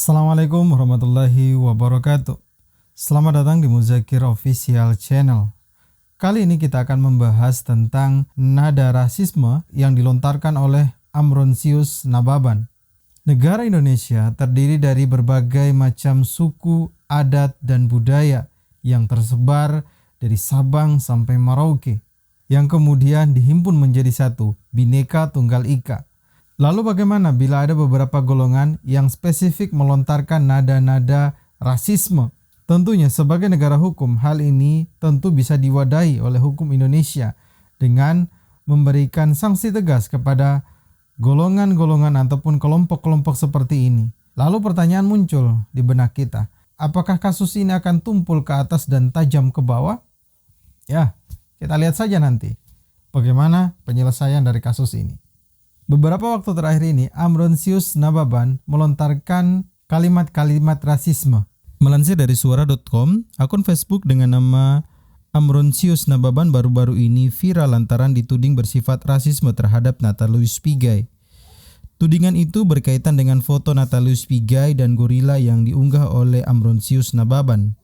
Assalamualaikum warahmatullahi wabarakatuh. Selamat datang di Muzakir Official Channel. Kali ini kita akan membahas tentang nada rasisme yang dilontarkan oleh Ambrosius Nababan. Negara Indonesia terdiri dari berbagai macam suku, adat, dan budaya yang tersebar dari Sabang sampai Merauke, yang kemudian dihimpun menjadi satu, Bhinneka Tunggal Ika. Lalu bagaimana bila ada beberapa golongan yang spesifik melontarkan nada-nada rasisme? Tentunya sebagai negara hukum, hal ini tentu bisa diwadahi oleh hukum Indonesia dengan memberikan sanksi tegas kepada golongan-golongan ataupun kelompok-kelompok seperti ini. Lalu pertanyaan muncul di benak kita, apakah kasus ini akan tumpul ke atas dan tajam ke bawah? Ya, kita lihat saja nanti bagaimana penyelesaian dari kasus ini. Beberapa waktu terakhir ini, Ambrosius Nababan melontarkan kalimat-kalimat rasisme. Melansir dari suara.com, akun Facebook dengan nama Ambrosius Nababan baru-baru ini viral lantaran dituding bersifat rasisme terhadap Natalius Pigai. Tudingan itu berkaitan dengan foto Natalius Pigai dan gorila yang diunggah oleh Ambrosius Nababan.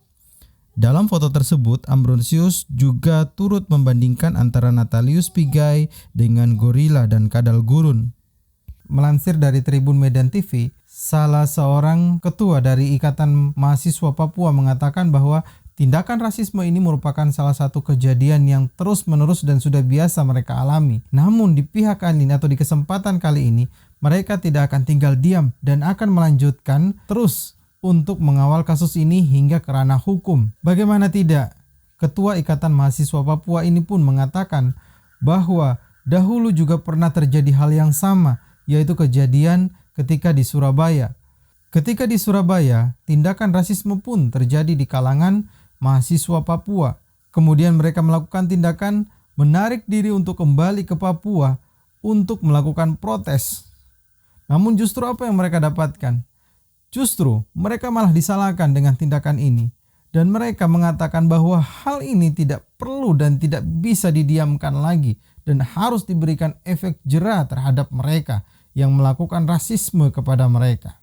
Dalam foto tersebut, Ambrosius juga turut membandingkan antara Natalius Pigai dengan gorila dan kadal gurun. Melansir dari Tribun Medan TV, salah seorang ketua dari Ikatan Mahasiswa Papua mengatakan bahwa tindakan rasisme ini merupakan salah satu kejadian yang terus-menerus dan sudah biasa mereka alami. Namun di pihak ini atau di kesempatan kali ini, mereka tidak akan tinggal diam dan akan melanjutkan terus untuk mengawal kasus ini hingga ke ranah hukum. Bagaimana tidak? Ketua Ikatan Mahasiswa Papua ini pun mengatakan bahwa dahulu juga pernah terjadi hal yang sama, yaitu kejadian ketika di Surabaya. Ketika di Surabaya, tindakan rasisme pun terjadi di kalangan mahasiswa Papua. Kemudian mereka melakukan tindakan menarik diri untuk kembali ke Papua untuk melakukan protes. Namun justru apa yang mereka dapatkan? Justru mereka malah disalahkan dengan tindakan ini, dan mereka mengatakan bahwa hal ini tidak perlu dan tidak bisa didiamkan lagi dan harus diberikan efek jera terhadap mereka yang melakukan rasisme kepada mereka.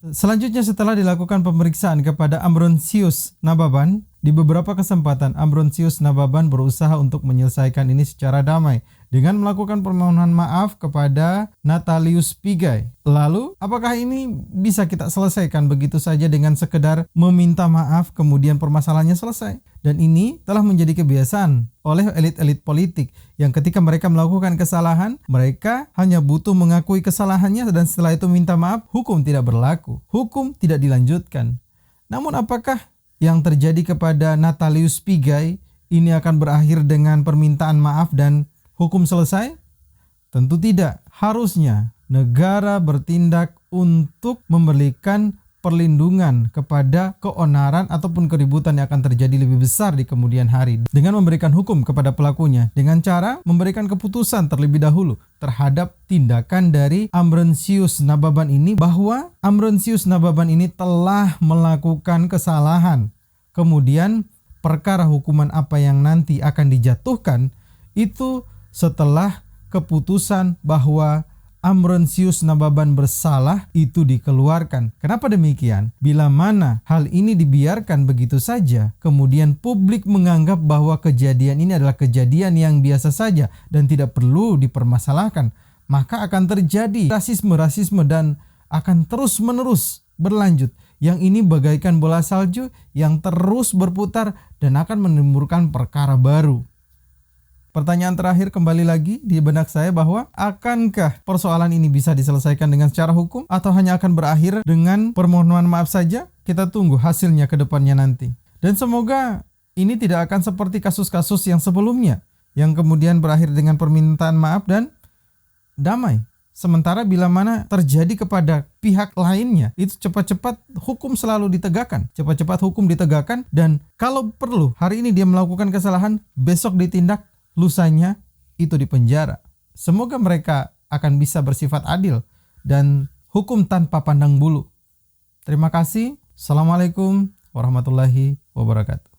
Selanjutnya, setelah dilakukan pemeriksaan kepada Ambrosius Nababan, di beberapa kesempatan Ambrosius Nababan berusaha untuk menyelesaikan ini secara damai dengan melakukan permohonan maaf kepada Natalius Pigai. Lalu, apakah ini bisa kita selesaikan begitu saja dengan sekedar meminta maaf kemudian permasalahannya selesai? Dan ini telah menjadi kebiasaan oleh elit-elit politik yang ketika mereka melakukan kesalahan, mereka hanya butuh mengakui kesalahannya dan setelah itu minta maaf, hukum tidak berlaku. Hukum tidak dilanjutkan. Namun apakah yang terjadi kepada Natalius Pigai ini akan berakhir dengan permintaan maaf dan hukum selesai? Tentu tidak. Harusnya negara bertindak untuk memberikan perlindungan kepada keonaran ataupun keributan yang akan terjadi lebih besar di kemudian hari dengan memberikan hukum kepada pelakunya dengan cara memberikan keputusan terlebih dahulu terhadap tindakan dari Ambrosius Nababan ini, bahwa Ambrosius Nababan ini telah melakukan kesalahan. Kemudian perkara hukuman apa yang nanti akan dijatuhkan itu setelah keputusan bahwa Ambrosius Nababan bersalah itu dikeluarkan. Kenapa demikian? Bila mana hal ini dibiarkan begitu saja, kemudian publik menganggap bahwa kejadian ini adalah kejadian yang biasa saja dan tidak perlu dipermasalahkan, maka akan terjadi rasisme dan akan terus-menerus berlanjut. Yang ini bagaikan bola salju yang terus berputar dan akan menimbulkan perkara baru. Pertanyaan terakhir kembali lagi di benak saya bahwa akankah persoalan ini bisa diselesaikan dengan secara hukum atau hanya akan berakhir dengan permohonan maaf saja? Kita tunggu hasilnya ke depannya nanti. Dan semoga ini tidak akan seperti kasus-kasus yang sebelumnya yang kemudian berakhir dengan permintaan maaf dan damai. Sementara bila mana terjadi kepada pihak lainnya, itu cepat-cepat hukum selalu ditegakkan. Cepat-cepat hukum ditegakkan dan kalau perlu hari ini dia melakukan kesalahan, besok ditindak, lusanya itu dipenjara. Semoga mereka akan bisa bersifat adil dan hukum tanpa pandang bulu. Terima kasih. Assalamualaikum warahmatullahi wabarakatuh.